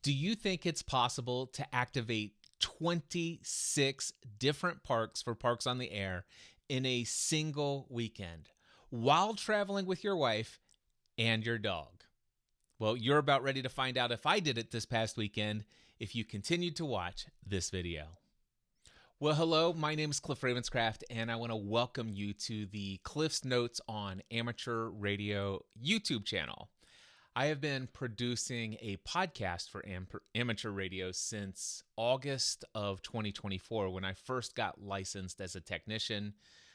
Do you think it's possible to activate 26 different parks for Parks on the Air in a single weekend while traveling with your wife and your dog? Well, you're about ready to find out if I did it this past weekend if you continued to watch this video. Well, hello, my name is Cliff Ravenscraft, and I want to welcome you to the Cliff's Notes on Amateur Radio YouTube channel. I have been producing a podcast for amateur radio since August of 2024 when I first got licensed as a technician.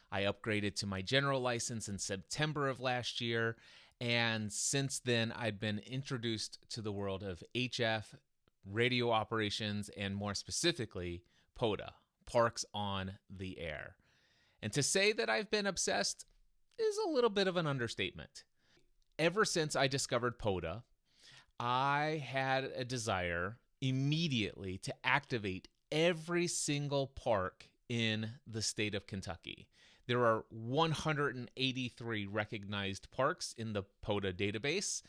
I upgraded to my general license in September of last year, and since then I've been introduced to the world of HF, radio operations, and more specifically, POTA, Parks on the Air. And to say that I've been obsessed is a little bit of an understatement. Ever since I discovered POTA, I had a desire immediately to activate every single park in the state of Kentucky. There are 183 recognized parks in the POTA database,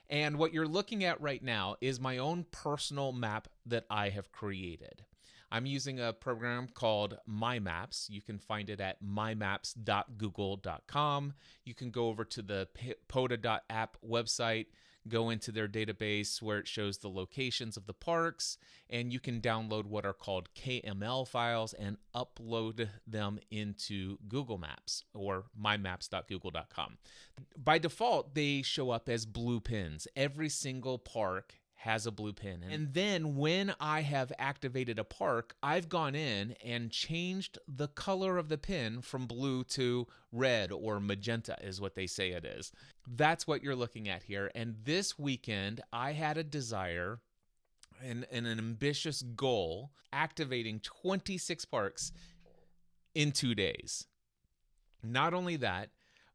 and what you're looking at right now is my own personal map that I have created. I'm using a program called My Maps. You can find it at mymaps.google.com. You can go over to the POTA.app website, go into their database where it shows the locations of the parks, and you can download what are called KML files and upload them into Google Maps or mymaps.google.com. By default, they show up as blue pins. Every single park has a blue pin. And then when I have activated a park, I've gone in and changed the color of the pin from blue to red, or magenta is what they say it is. That's what you're looking at here. And this weekend, I had a desire and an ambitious goal activating 26 parks in 2 days. Not only that,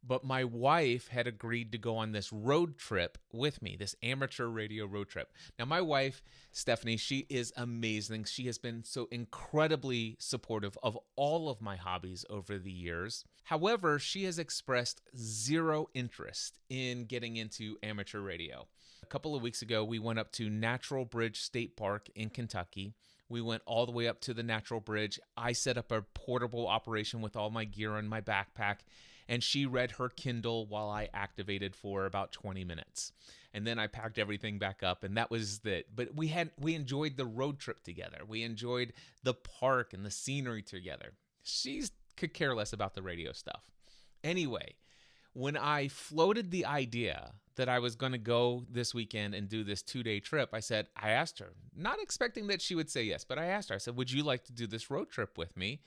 but my wife had agreed to go on this road trip with me, this amateur radio road trip. Now, my wife, Stephanie, she is amazing. She has been so incredibly supportive of all of my hobbies over the years. However, she has expressed zero interest in getting into amateur radio. A couple of weeks ago, we went up to Natural Bridge State Park in Kentucky. We went all the way up to the Natural Bridge. I set up a portable operation with all my gear in my backpack, and she read her Kindle while I activated for about 20 minutes. And then I packed everything back up, and that was it. But we enjoyed the road trip together. We enjoyed the park and the scenery together. She could care less about the radio stuff. Anyway, when I floated the idea that I was going to go this weekend and do this 2-day trip, I asked her, not expecting that she would say yes, but I asked her, I said, would you like to do this road trip with me?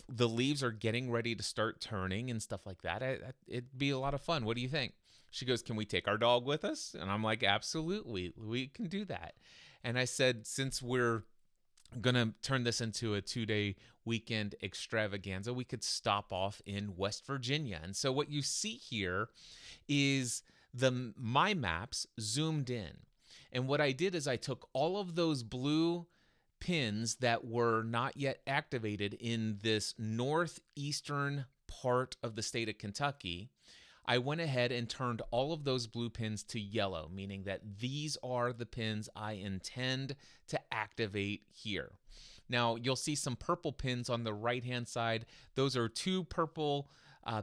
The leaves are getting ready to start turning and stuff like that. It'd be a lot of fun. What do you think? She goes, can we take our dog with us? And I'm like, absolutely, we can do that. And I said, since we're going to turn this into a 2-day weekend extravaganza, we could stop off in West Virginia. And so what you see here is the My Maps zoomed in. And what I did is I took all of those blue pins that were not yet activated in this northeastern part of the state of Kentucky. I went ahead and turned all of those blue pins to yellow, meaning that these are the pins I intend to activate here. Now, you'll see some purple pins on the right-hand side. Those are 2 purple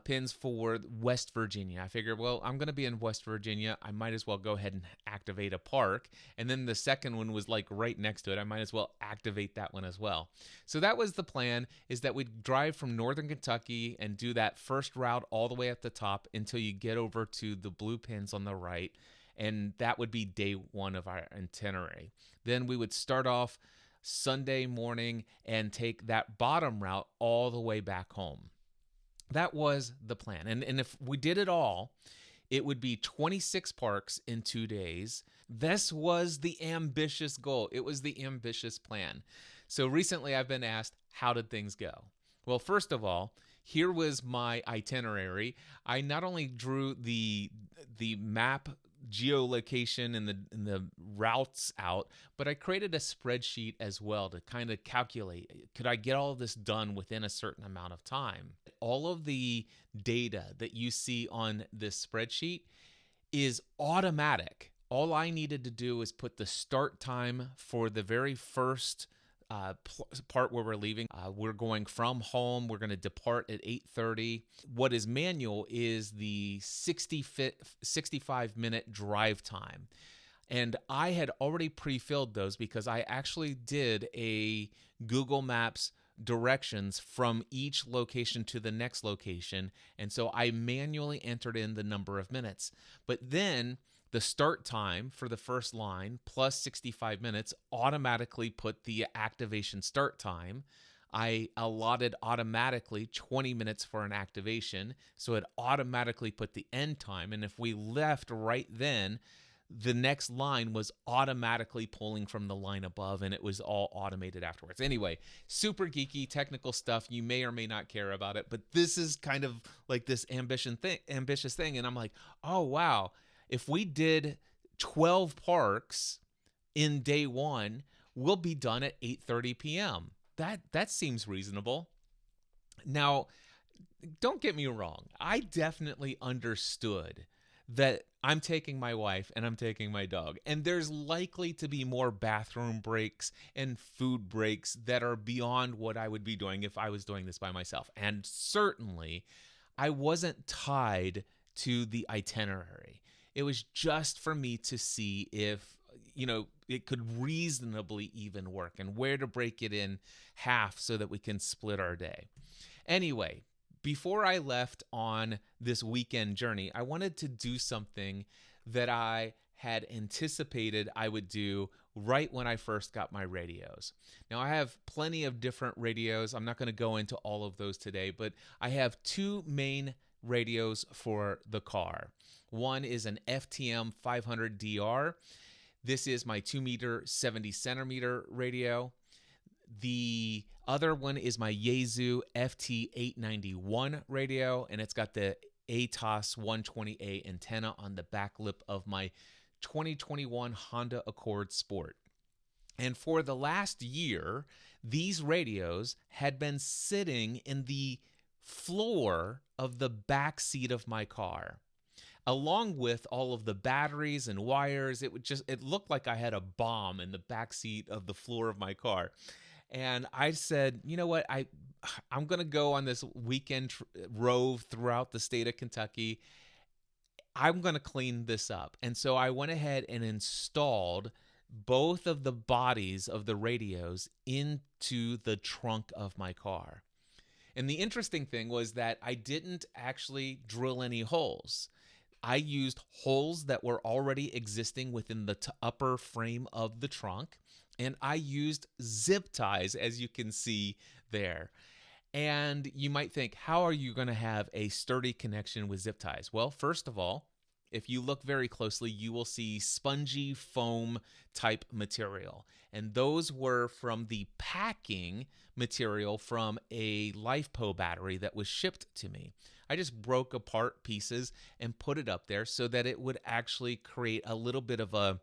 pins for West Virginia. I figured, well, I'm going to be in West Virginia. I might as well go ahead and activate a park. And then the second one was like right next to it. I might as well activate that one as well. So that was the plan, is that we'd drive from northern Kentucky and do that first route all the way at the top until you get over to the blue pins on the right. And that would be day 1 of our itinerary. Then we would start off Sunday morning and take that bottom route all the way back home. That was the plan. And if we did it all, it would be 26 parks in 2 days. This was the ambitious goal. It was the ambitious plan. So recently I've been asked, how did things go? Well, first of all, here was my itinerary. I not only drew the map geolocation and the routes out, but I created a spreadsheet as well to kind of calculate, could I get all of this done within a certain amount of time? All of the data that you see on this spreadsheet is automatic All I needed to do is put the start time for the very first part where we're leaving. We're going from home. We're going to depart at 8:30. What is manual is the 65-minute drive time. And I had already pre-filled those because I actually did a Google Maps directions from each location to the next location. And so I manually entered in the number of minutes. But then the start time for the first line plus 65 minutes automatically put the activation start time. I allotted automatically 20 minutes for an activation, so it automatically put the end time. And if we left right then, the next line was automatically pulling from the line above, and it was all automated afterwards. Anyway, super geeky technical stuff. You may or may not care about it, but this is kind of like this ambitious thing. And I'm like, oh, wow. If we did 12 parks in day one, we'll be done at 8:30 p.m. That seems reasonable. Now, don't get me wrong. I definitely understood that I'm taking my wife and I'm taking my dog, and there's likely to be more bathroom breaks and food breaks that are beyond what I would be doing if I was doing this by myself. And certainly, I wasn't tied to the itinerary. It was just for me to see if, it could reasonably even work and where to break it in half so that we can split our day. Anyway, before I left on this weekend journey, I wanted to do something that I had anticipated I would do right when I first got my radios. Now, I have plenty of different radios. I'm not going to go into all of those today, but I have two main radios for the car. One is an FTM 500DR. This is my 2-meter, 70-centimeter radio. The other one is my Yaesu FT-891 radio, and it's got the ATOS 120A antenna on the back lip of my 2021 Honda Accord Sport. And for the last year, these radios had been sitting in the floor of the back seat of my car. Along with all of the batteries and wires, it looked like I had a bomb in the back seat of the floor of my car. And I said, you know what, I'm going to go on this weekend rove throughout the state of Kentucky. I'm going to clean this up. And so I went ahead and installed both of the bodies of the radios into the trunk of my car. And the interesting thing was that I didn't actually drill any holes. I used holes that were already existing within the upper frame of the trunk, and I used zip ties, as you can see there. And you might think, how are you going to have a sturdy connection with zip ties? Well, first of all, if you look very closely, you will see spongy foam type material. And those were from the packing material from a LiFePO battery that was shipped to me. I just broke apart pieces and put it up there so that it would actually create a little bit of a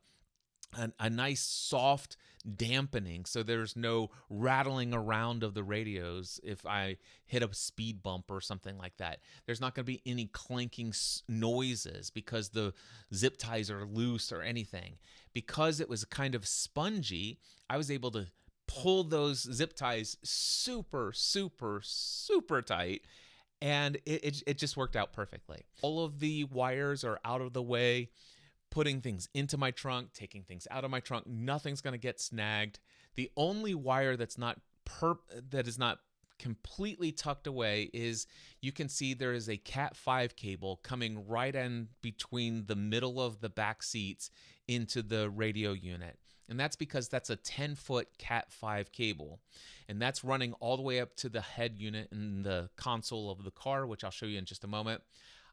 nice soft dampening, so there's no rattling around of the radios if I hit a speed bump or something like that. There's not going to be any clanking noises because the zip ties are loose or anything. Because it was kind of spongy, I was able to pull those zip ties super, super, super tight, and it just worked out perfectly. All of the wires are out of the way, putting things into my trunk, taking things out of my trunk. Nothing's going to get snagged. The only wire that is not completely tucked away is, you can see there is a Cat 5 cable coming right in between the middle of the back seats into the radio unit. And that's because that's a 10-foot Cat 5 cable. And that's running all the way up to the head unit in the console of the car, which I'll show you in just a moment.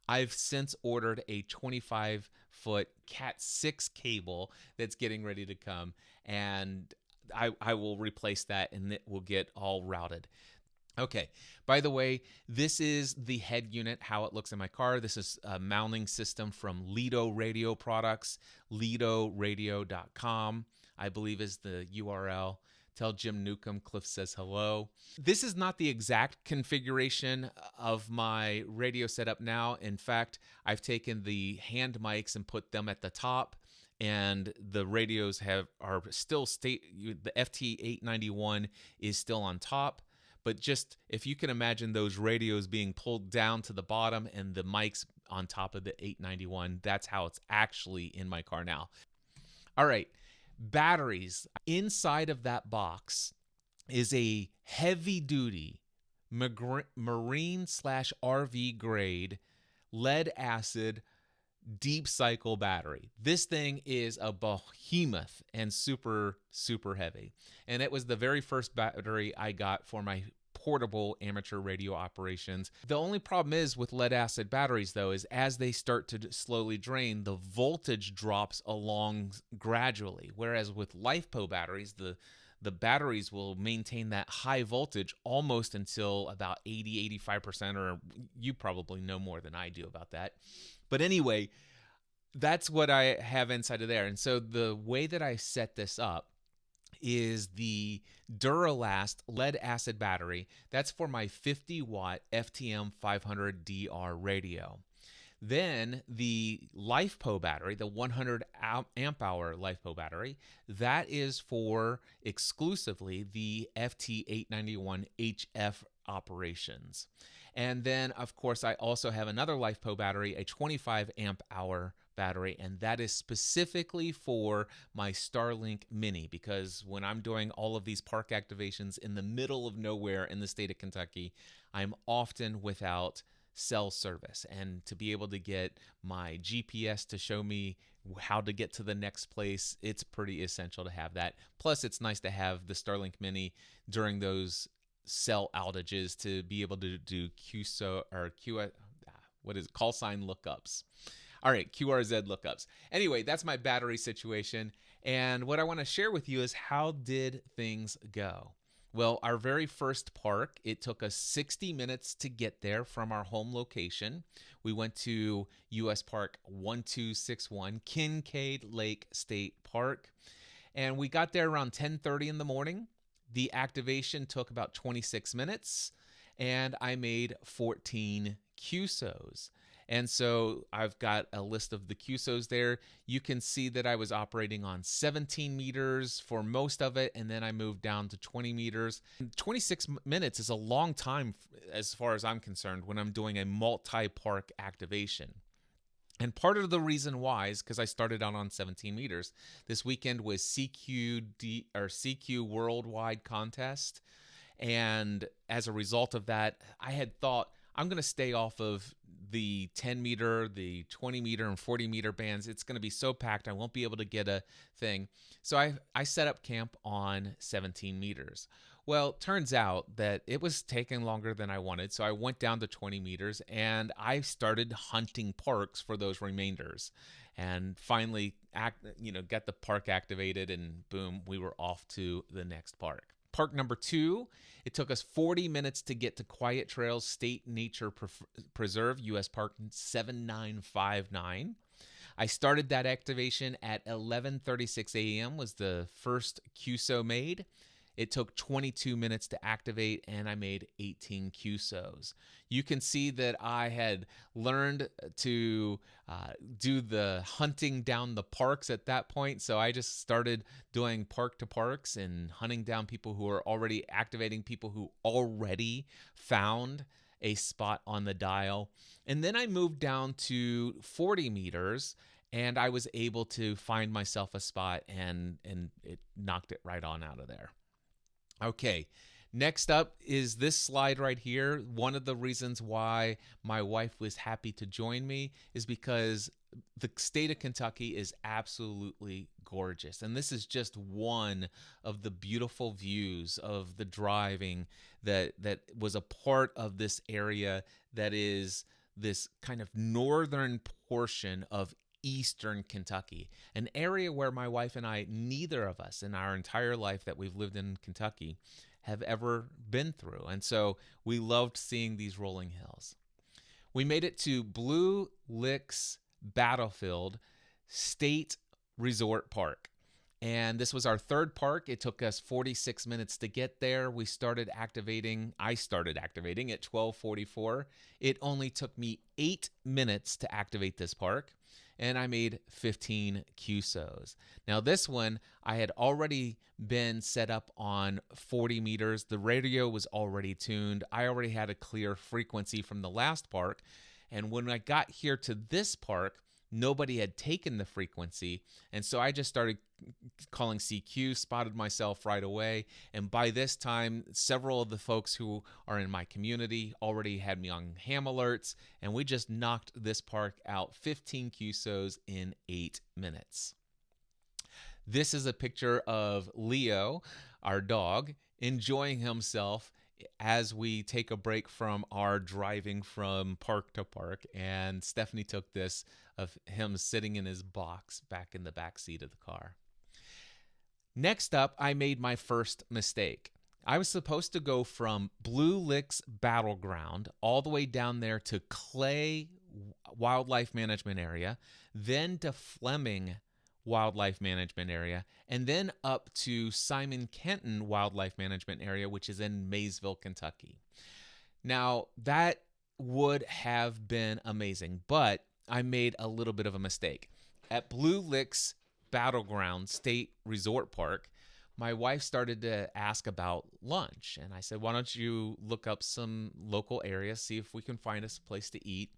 I've since ordered a 25-foot Cat 6 cable that's getting ready to come, and I will replace that, and it will get all routed. Okay, by the way, this is the head unit, how it looks in my car. This is a mounting system from Lido Radio Products. LidoRadio.com, I believe, is the URL. Tell Jim Newcomb Cliff says hello. This is not the exact configuration of my radio setup now. In fact, I've taken the hand mics and put them at the top, and the radios are still the FT-891 is still on top. But just if you can imagine those radios being pulled down to the bottom and the mics on top of the 891, that's how it's actually in my car now. All right, batteries. Inside of that box is a heavy duty marine / RV grade lead acid deep cycle battery. This thing is a behemoth and super, super heavy. And it was the very first battery I got for my portable amateur radio operations. The only problem is with lead acid batteries, though, is as they start to slowly drain, the voltage drops along gradually. Whereas with LiFePO batteries, the batteries will maintain that high voltage almost until about 80-85%, or you probably know more than I do about that. But anyway, that's what I have inside of there. And so the way that I set this up is the Duralast lead acid battery. That's for my 50-watt FTM 500DR radio. Then the LiFePO battery, the 100 amp hour LiFePO battery, that is for exclusively the FT-891 HF operations. And then, of course, I also have another LiFePO battery, a 25 amp hour battery, and that is specifically for my Starlink Mini, because when I'm doing all of these park activations in the middle of nowhere in the state of Kentucky, I'm often without cell service, and to be able to get my GPS to show me how to get to the next place, it's pretty essential to have that. Plus, it's nice to have the Starlink Mini during those cell outages to be able to do call sign lookups. All right, QRZ lookups. Anyway, that's my battery situation, and what I want to share with you is how did things go? Well, our very first park, it took us 60 minutes to get there from our home location. We went to US Park 1261, Kincaid Lake State Park, and we got there around 10:30 in the morning. The activation took about 26 minutes, and I made 14 QSOs. And so I've got a list of the QSOs there. You can see that I was operating on 17 meters for most of it, and then I moved down to 20 meters. 26 minutes is a long time as far as I'm concerned when I'm doing a multi-park activation. And part of the reason why is because I started out on 17 meters. This weekend was CQ Worldwide Contest. And as a result of that, I had thought I'm going to stay off of the 10 meter, the 20 meter, and 40 meter bands. It's going to be so packed, I won't be able to get a thing. So I set up camp on 17 meters. Well, turns out that it was taking longer than I wanted, so I went down to 20 meters, and I started hunting parks for those remainders. And finally, got the park activated, and boom, we were off to the next park. Park number 2, it took us 40 minutes to get to Quiet Trails State Nature Preserve, US Park 7959. I started that activation at 11:36 a.m. was the first QSO made. It took 22 minutes to activate, and I made 18 QSOs. You can see that I had learned to do the hunting down the parks at that point, so I just started doing park to parks and hunting down people who are already activating, people who already found a spot on the dial. And then I moved down to 40 meters, and I was able to find myself a spot, and it knocked it right on out of there. Okay, next up is this slide right here. One of the reasons why my wife was happy to join me is because the state of Kentucky is absolutely gorgeous. And this is just one of the beautiful views of the driving that was a part of this area that is this kind of northern portion of eastern Kentucky, an area where my wife and I, neither of us in our entire life that we've lived in Kentucky, have ever been through. And so we loved seeing these rolling hills. We made it to Blue Licks Battlefield State Resort Park. And this was our third park. It took us 46 minutes to get there. I started activating at 12:44. It only took me 8 minutes to activate this park. and I made 15 QSOs. Now this one, I had already been set up on 40 meters. The radio was already tuned. I already had a clear frequency from the last park. And when I got here to this park, nobody had taken the frequency. And so I just started calling CQ, spotted myself right away. And by this time, several of the folks who are in my community already had me on ham alerts. And we just knocked this park out 15 QSOs in 8 minutes. This is a picture of Leo, our dog, enjoying himself as we take a break from our driving from park to park. And Stephanie took this of him sitting in his box back in the back seat of the car. Next up, I made my first mistake. I was supposed to go from Blue Licks Battleground all the way down there to Clay Wildlife Management Area, then to Fleming Wildlife Management Area, and then up to Simon Kenton Wildlife Management Area, which is in Maysville, Kentucky. Now, that would have been amazing, but I made a little bit of a mistake. At Blue Licks Battleground State Resort Park, my wife started to ask about lunch, and I said, why don't you look up some local areas, see if we can find us a place to eat,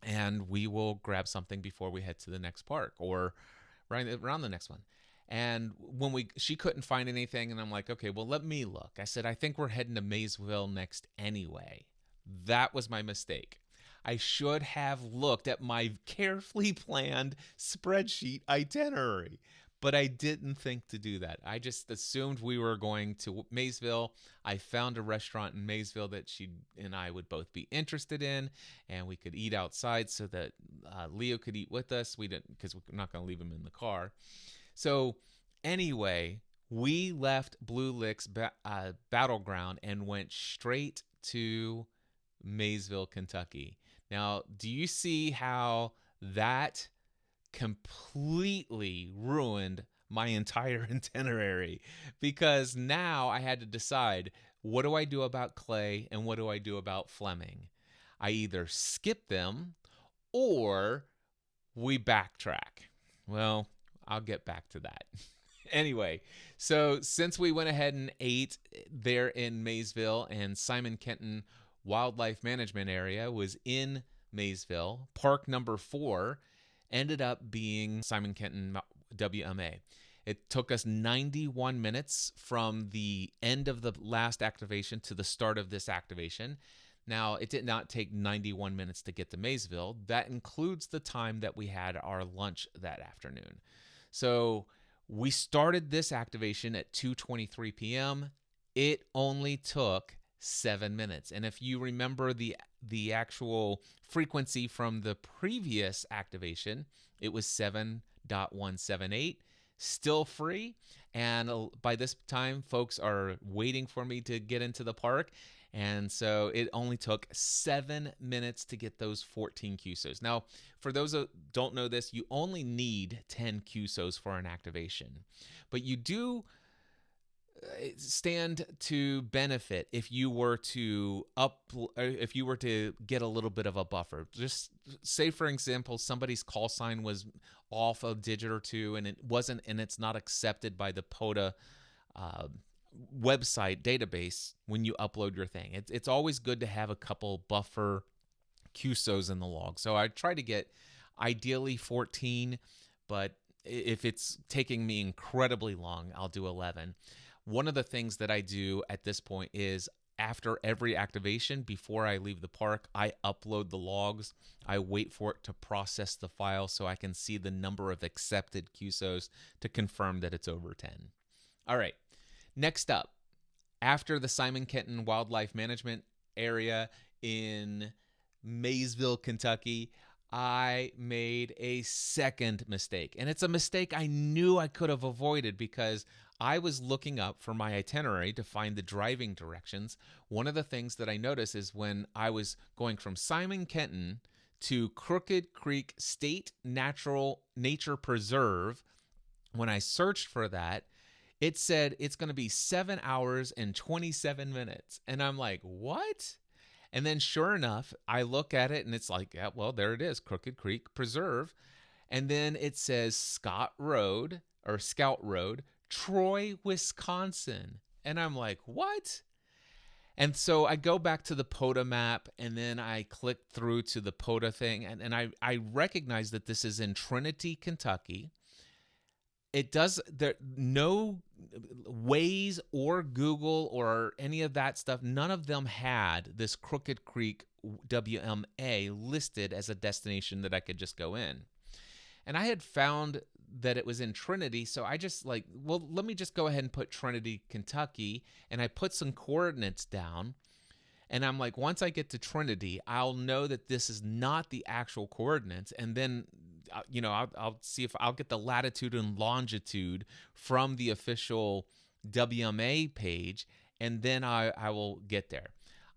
and we will grab something before we head to the next park or right around the next one. And when she couldn't find anything, and I'm like, okay, well, let me look. I said, I think we're heading to Maysville next anyway. That was my mistake. I should have looked at my carefully planned spreadsheet itinerary, but I didn't think to do that. I just assumed we were going to Maysville. I found a restaurant in Maysville that she and I would both be interested in, and we could eat outside so that Leo could eat with us. We didn't, because we're not going to leave him in the car. So anyway, we left Blue Licks Battleground and went straight to Maysville, Kentucky. Now, do you see how that completely ruined my entire itinerary? Because now I had to decide, what do I do about Clay and what do I do about Fleming? I either skip them or we backtrack. Well, I'll get back to that. Anyway, so since we went ahead and ate there in Maysville, and Simon Kenton Wildlife Management Area was in Maysville, park number 4 ended up being Simon Kenton WMA. It took us 91 minutes from the end of the last activation to the start of this activation. Now, it did not take 91 minutes to get to Maysville. That includes the time that we had our lunch that afternoon. So we started this activation at 2:23 p.m. It only took 7 minutes. And if you remember the actual frequency from the previous activation, it was 7.178, still free. And by this time, folks are waiting for me to get into the park. And so it only took 7 minutes to get those 14 QSOs. Now, for those who don't know this, you only need 10 QSOs for an activation. But you do stand to benefit if you were to get a little bit of a buffer. Just say, for example, somebody's call sign was off a digit or two, and it's not accepted by the POTA website database when you upload your thing. It's always good to have a couple buffer QSOs in the log. So I try to get ideally 14, but if it's taking me incredibly long, I'll do 11. One of the things that I do at this point is after every activation, before I leave the park, I upload the logs. I wait for it to process the file so I can see the number of accepted QSOs to confirm that it's over 10. All right, next up, after the Simon Kenton Wildlife Management Area in Maysville, Kentucky, I made a second mistake. And it's a mistake I knew I could have avoided because I was looking up for my itinerary to find the driving directions. One of the things that I noticed is when I was going from Simon Kenton to Crooked Creek State Nature Preserve, when I searched for that, it said it's going to be 7 hours and 27 minutes. And I'm like, what? And then sure enough, I look at it and it's like, yeah, well, there it is, Crooked Creek Preserve. And then it says Scout Road, Troy, Wisconsin. And I'm like, what? And so I go back to the POTA map, and then I click through to the POTA thing, and I recognize that this is in Trinity, Kentucky. It does, there no Waze or Google or any of that stuff, none of them had this Crooked Creek WMA listed as a destination that I could just go in. And I had found that it was in Trinity, so I just like, well, let me just go ahead and put Trinity, Kentucky, and I put some coordinates down. And I'm like, once I get to Trinity, I'll know that this is not the actual coordinates, and then I'll see if I'll get the latitude and longitude from the official WMA page, and then I will get there.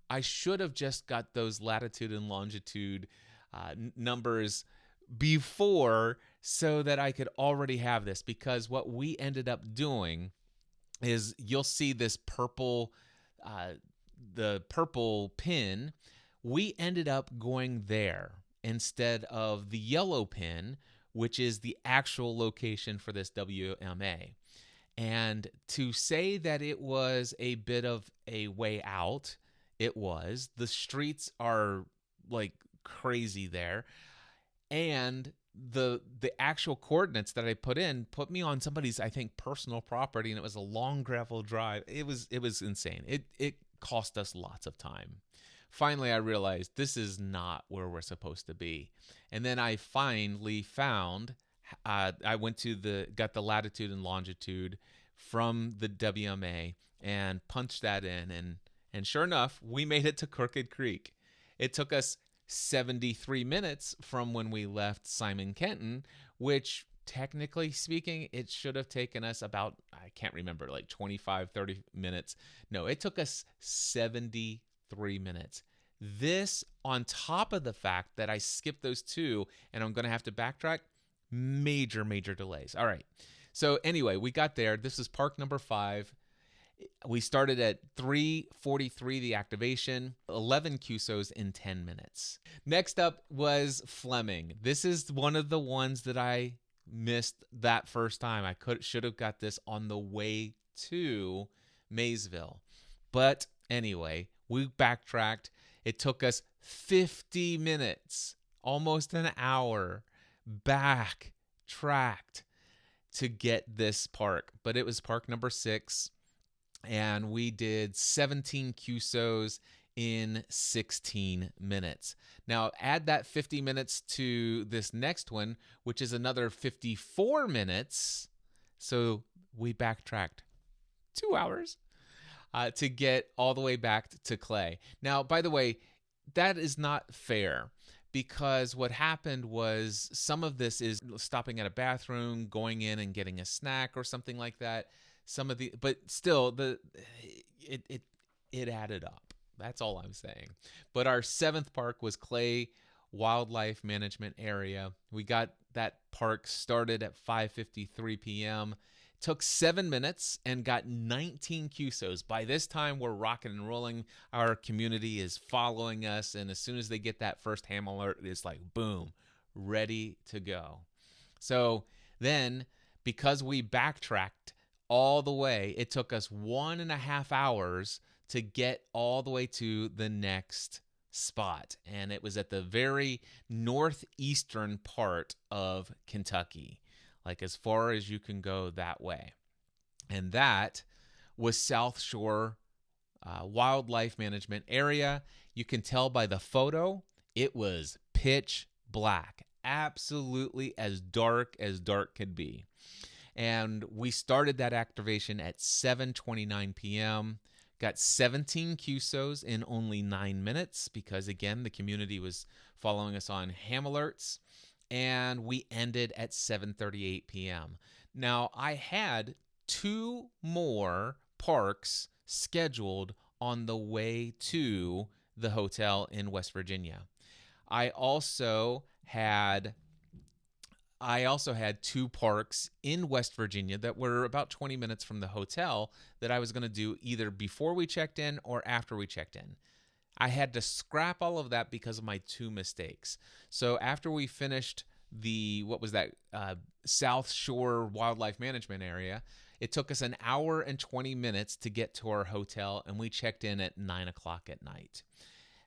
I should have just got those latitude and longitude numbers before, so that I could already have this, because what we ended up doing is, you'll see this purple, the purple pin. We ended up going there instead of the yellow pin, which is the actual location for this WMA. And to say that it was a bit of a way out, it was. The streets are like crazy there. And the actual coordinates that I put in put me on somebody's, I think, personal property, and it was a long gravel drive. It was insane. It cost us lots of time. Finally, I realized this is not where we're supposed to be. And then I finally found, I got the latitude and longitude from the WMA and punched that in, and sure enough, we made it to Crooked Creek. It took us 73 minutes from when we left Simon Kenton, which technically speaking, it should have taken us about, I can't remember, like 25, 30 minutes. No, it took us 73 minutes. This on top of the fact that I skipped those two and I'm going to have to backtrack, major delays. All right. So anyway, we got there. This is park number 5. We started at 3:43, the activation, 11 QSOs in 10 minutes. Next up was Fleming. This is one of the ones that I missed that first time. I should have got this on the way to Maysville. But anyway, we backtracked. It took us 50 minutes, almost an hour, backtracked to get this park. But it was park number 6. And we did 17 QSOs in 16 minutes. Now, add that 50 minutes to this next one, which is another 54 minutes. So we backtracked 2 hours to get all the way back to Clay. Now, by the way, that is not fair, because what happened was some of this is stopping at a bathroom, going in and getting a snack or something like that. But still, it added up. That's all I'm saying. But our 7th park was Clay Wildlife Management Area. We got that park started at 5:53 p.m. Took 7 minutes and got 19 QSOs. By this time, we're rocking and rolling. Our community is following us, and as soon as they get that first ham alert, it's like, boom, ready to go. So then, because we backtracked all the way, it took us 1.5 hours to get all the way to the next spot. And it was at the very northeastern part of Kentucky, like as far as you can go that way. And that was South Shore Wildlife Management Area. You can tell by the photo, it was pitch black, absolutely as dark could be. And we started that activation at 7:29 p.m., got 17 QSOs in only 9 minutes because, again, the community was following us on ham alerts, and we ended at 7:38 p.m. Now, I had 2 more parks scheduled on the way to the hotel in West Virginia. I also had 2 parks in West Virginia that were about 20 minutes from the hotel that I was going to do either before we checked in or after we checked in. I had to scrap all of that because of my 2 mistakes. So after we finished what was that, South Shore Wildlife Management Area. It took us an hour and 20 minutes to get to our hotel, and we checked in at 9 o'clock at night.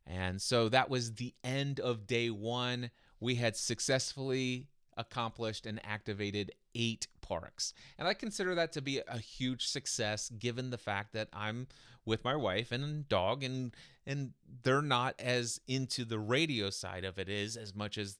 And so that was the end of day one. We had successfully accomplished and activated 8 parks. And I consider that to be a huge success given the fact that I'm with my wife and dog, and they're not as into the radio side of it is as much as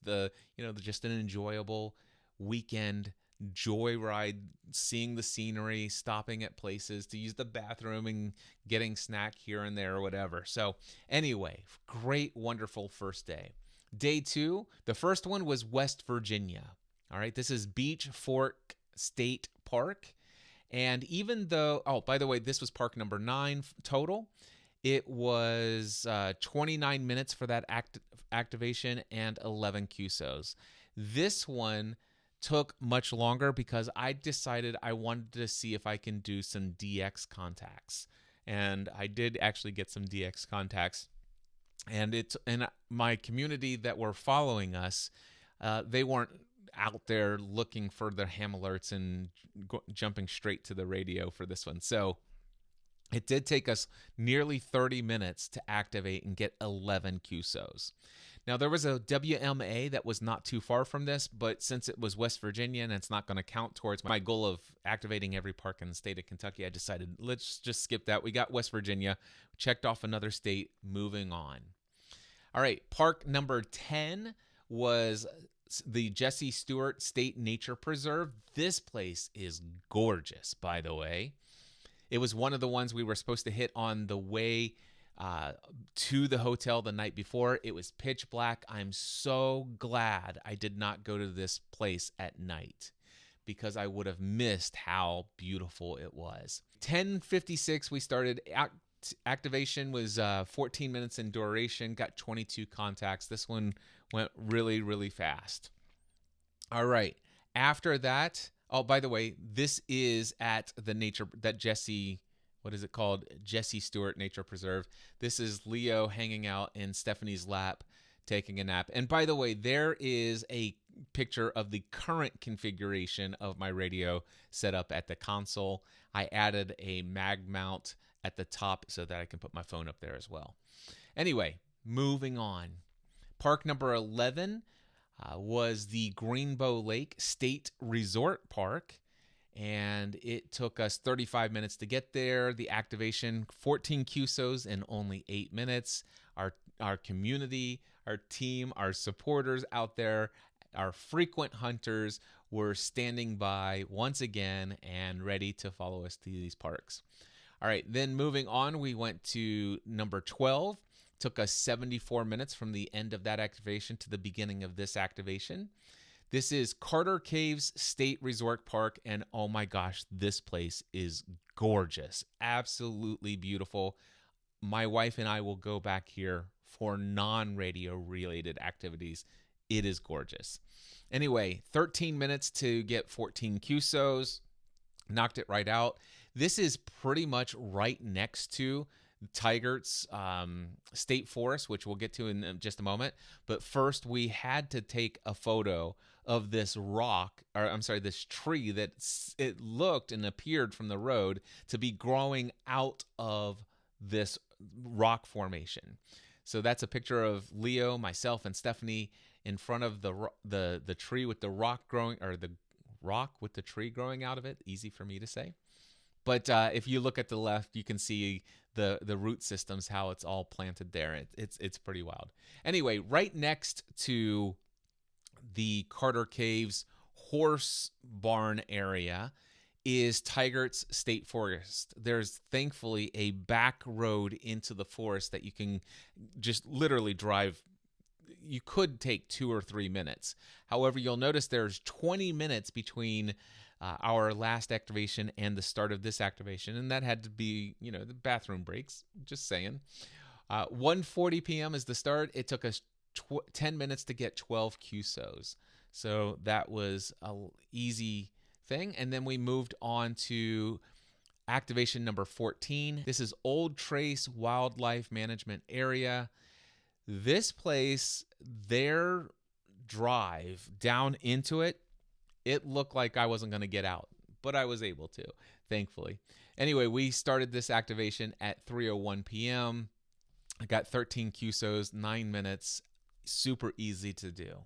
just an enjoyable weekend joyride, seeing the scenery, stopping at places to use the bathroom and getting snack here and there or whatever. So anyway, great, wonderful first day. Day 2, the first one was West Virginia. All right, this is Beach Fork State Park. And even though, by the way, this was park number 9 total, it was 29 minutes for that activation and 11 QSOs. This one took much longer because I decided I wanted to see if I can do some DX contacts. And I did actually get some DX contacts. And my community that were following us, they weren't out there looking for the ham alerts and jumping straight to the radio for this one. So it did take us nearly 30 minutes to activate and get 11 QSOs. Now, there was a WMA that was not too far from this, but since it was West Virginia and it's not going to count towards my goal of activating every park in the state of Kentucky, I decided let's just skip that. We got West Virginia, checked off another state, moving on. All right, park number 10 was the Jesse Stewart State Nature Preserve. This place is gorgeous, by the way. It was one of the ones we were supposed to hit on the way to the hotel the night before. It was pitch black. I'm so glad I did not go to this place at night because I would have missed how beautiful it was. 10:56 we started. Activation was 14 minutes in duration, got 22 contacts. This one went really, really fast. All right. After that, by the way, this is at Jesse Stewart Nature Preserve. This is Leo hanging out in Stephanie's lap, taking a nap. And by the way, there is a picture of the current configuration of my radio set up at the console. I added a mag mount at the top so that I can put my phone up there as well. Anyway, moving on. Park number 11 was the Greenbow Lake State Resort Park, and it took us 35 minutes to get there. The activation, 14 QSOs in only 8 minutes. Our community, our team, our supporters out there, our frequent hunters were standing by once again and ready to follow us to these parks. All right, then moving on, we went to number 12. Took us 74 minutes from the end of that activation to the beginning of this activation. This is Carter Caves State Resort Park, and oh my gosh, this place is gorgeous. Absolutely beautiful. My wife and I will go back here for non-radio related activities. It is gorgeous. Anyway, 13 minutes to get 14 QSOs. Knocked it right out. This is pretty much right next to Tygert's State Forest, which we'll get to in just a moment. But first, we had to take a photo of this this tree that it looked and appeared from the road to be growing out of this rock formation. So that's a picture of Leo, myself, and Stephanie in front of the tree with the rock growing, or the rock with the tree growing out of it. Easy for me to say. But if you look at the left, you can see the root systems, how it's all planted there. It's pretty wild. Anyway, right next to the Carter Caves horse barn area is Tygert's State Forest. There's thankfully a back road into the forest that you can just literally drive. You could take 2 or 3 minutes. However, you'll notice there's 20 minutes between our last activation and the start of this activation, and that had to be, the bathroom breaks, just saying. 1:40 p.m. is the start. It took us 10 minutes to get 12 QSOs, so that was an easy thing. And then we moved on to activation number 14. This is Old Trace Wildlife Management Area. This place, their drive down into it, it looked like I wasn't going to get out, but I was able to, thankfully. Anyway, we started this activation at 3:01 p.m. I got 13 QSOs, 9 minutes, super easy to do.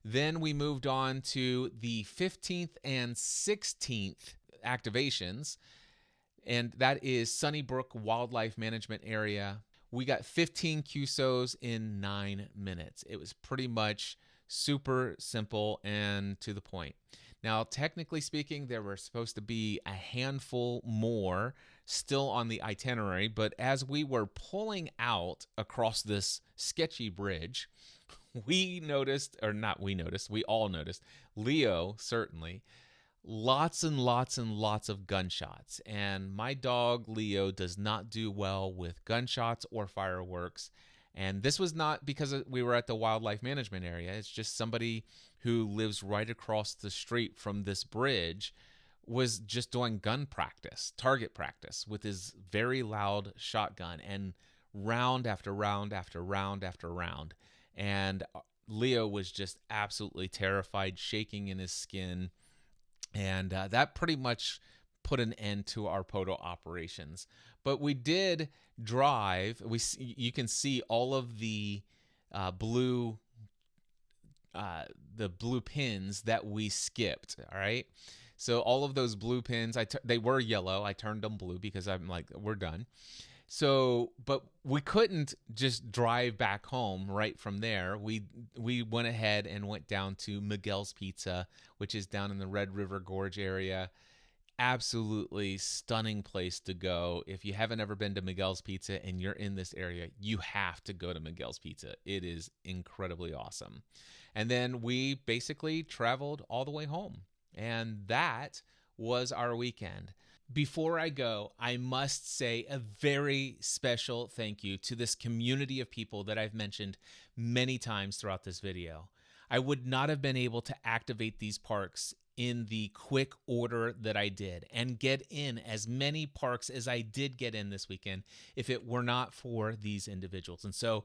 Then we moved on to the 15th and 16th activations, and that is Sunnybrook Wildlife Management Area. We got 15 QSOs in 9 minutes. It was pretty much super simple and to the point. Now, technically speaking, there were supposed to be a handful more still on the itinerary, but as we were pulling out across this sketchy bridge, we all noticed, Leo certainly, lots and lots and lots of gunshots. And my dog, Leo, does not do well with gunshots or fireworks. And this was not because we were at the wildlife management area. It's just somebody who lives right across the street from this bridge was just doing gun practice, target practice with his very loud shotgun, and round after round after round after round. And Leo was just absolutely terrified, shaking in his skin. And that pretty much put an end to our POTA operations. But we did drive. You can see all of the blue pins that we skipped. All right. So all of those blue pins, they were yellow. I turned them blue because I'm like, we're done. So, but we couldn't just drive back home right from there. We went ahead and went down to Miguel's Pizza, which is down in the Red River Gorge area. Absolutely stunning place to go. If you haven't ever been to Miguel's Pizza and you're in this area, you have to go to Miguel's Pizza. It is incredibly awesome. And then we basically traveled all the way home. And that was our weekend. Before I go, I must say a very special thank you to this community of people that I've mentioned many times throughout this video. I would not have been able to activate these parks in the quick order that I did and get in as many parks as I did get in this weekend if it were not for these individuals. And so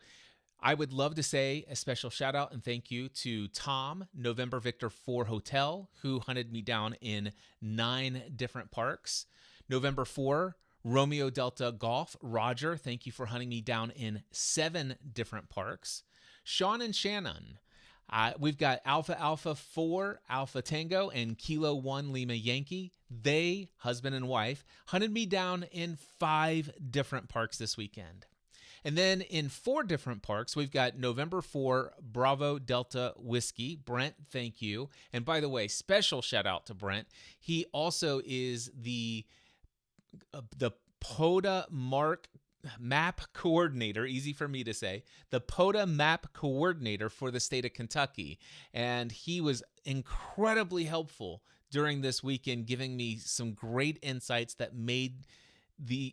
I would love to say a special shout out and thank you to Tom, November Victor 4 Hotel, who hunted me down in 9 different parks. November 4, Romeo Delta Golf, Roger, thank you for hunting me down in 7 different parks. Sean and Shannon, we've got Alpha Alpha 4, Alpha Tango, and Kilo 1 Lima Yankee. They, husband and wife, hunted me down in 5 different parks this weekend. And then in 4 different parks, we've got November 4, Bravo Delta Whiskey. Brent, thank you. And by the way, special shout out to Brent. He also is the POTA map coordinator, easy for me to say, the POTA map coordinator for the state of Kentucky. And he was incredibly helpful during this weekend, giving me some great insights that made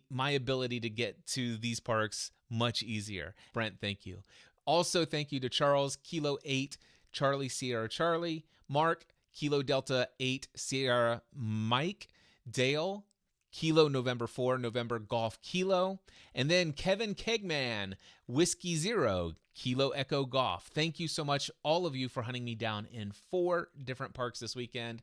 my ability to get to these parks much easier. Brent, thank you. Also, thank you to Charles, Kilo 8, Charlie Sierra Charlie, Mark, Kilo Delta 8, Sierra Mike, Dale, Kilo November 4, November Golf Kilo, and then Kevin Kegman, Whiskey 0, Kilo Echo Golf. Thank you so much, all of you, for hunting me down in 4 different parks this weekend.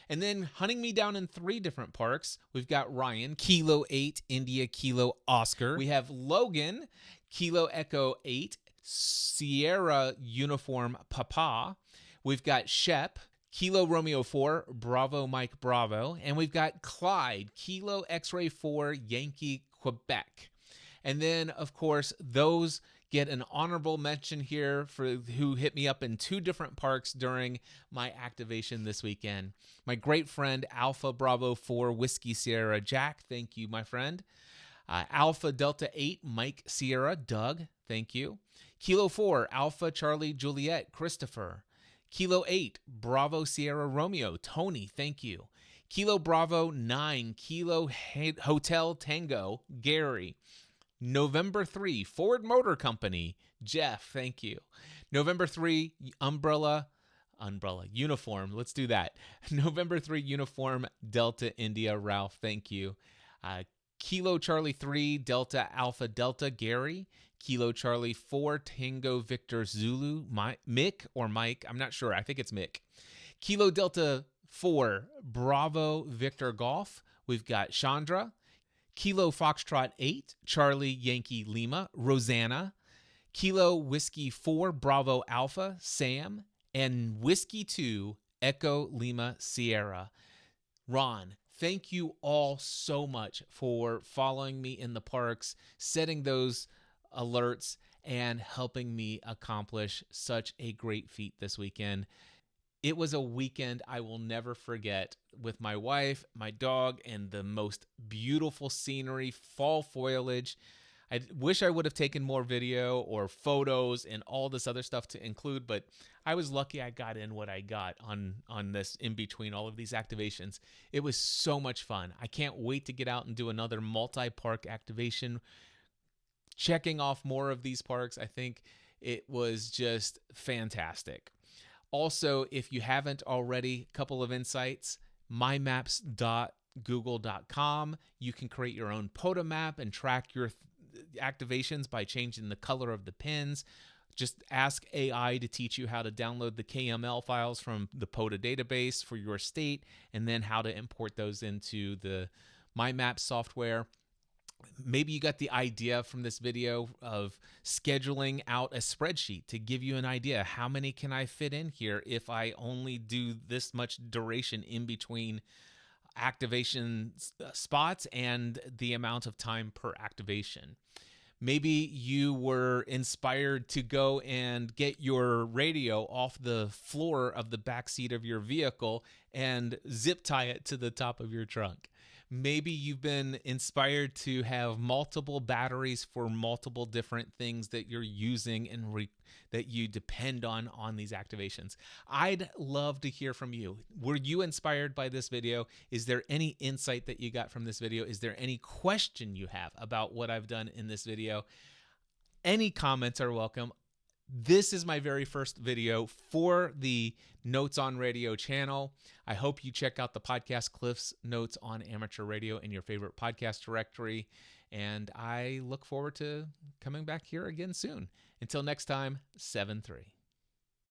And then hunting me down in 3 different parks, we've got Ryan, Kilo 8, India Kilo Oscar. We have Logan, Kilo Echo 8, Sierra Uniform Papa. We've got Shep, Kilo Romeo 4, Bravo Mike Bravo. And we've got Clyde, Kilo X-Ray 4, Yankee Quebec. And then, of course, those get an honorable mention here for who hit me up in 2 different parks during my activation this weekend. My great friend, Alpha Bravo 4 Whiskey Sierra Jack. Thank you, my friend. Alpha Delta 8 Mike Sierra Doug. Thank you. Kilo 4 Alpha Charlie Juliet Christopher. Kilo 8 Bravo Sierra Romeo Tony. Thank you. Kilo Bravo 9 Kilo Hotel Tango Gary. November 3, Ford Motor Company, Jeff, thank you. November 3, Umbrella, Uniform, let's do that. November 3, Uniform, Delta India, Ralph, thank you. Kilo Charlie 3 Delta Alpha Delta Gary, Kilo Charlie 4 Tango Victor Zulu Mick or Mike, I'm not sure, I think it's Mick. Kilo Delta 4 Bravo Victor Golf, we've got Chandra. Kilo Foxtrot 8 Charlie Yankee Lima Rosanna, Kilo Whiskey 4 Bravo Alpha Sam, and Whiskey 2 Echo Lima Sierra. Ron, thank you all so much for following me in the parks, setting those alerts, and helping me accomplish such a great feat this weekend. It was a weekend I will never forget, with my wife, my dog, and the most beautiful scenery, fall foliage. I wish I would have taken more video or photos and all this other stuff to include, but I was lucky I got in what I got on this in between all of these activations. It was so much fun. I can't wait to get out and do another multi-park activation, checking off more of these parks. I think it was just fantastic. Also, if you haven't already, a couple of insights: mymaps.google.com. You can create your own POTA map and track your activations by changing the color of the pins. Just ask AI to teach you how to download the KML files from the POTA database for your state, and then how to import those into the MyMaps software. Maybe you got the idea from this video of scheduling out a spreadsheet to give you an idea. How many can I fit in here if I only do this much duration in between activation spots and the amount of time per activation? Maybe you were inspired to go and get your radio off the floor of the back seat of your vehicle and zip tie it to the top of your trunk. Maybe you've been inspired to have multiple batteries for multiple different things that you're using and that you depend on these activations. I'd love to hear from you. Were you inspired by this video? Is there any insight that you got from this video? Is there any question you have about what I've done in this video? Any comments are welcome. This is my very first video for the Notes on Radio channel. I hope you check out the podcast Cliff's Notes on Amateur Radio in your favorite podcast directory. And I look forward to coming back here again soon. Until next time, 7-3.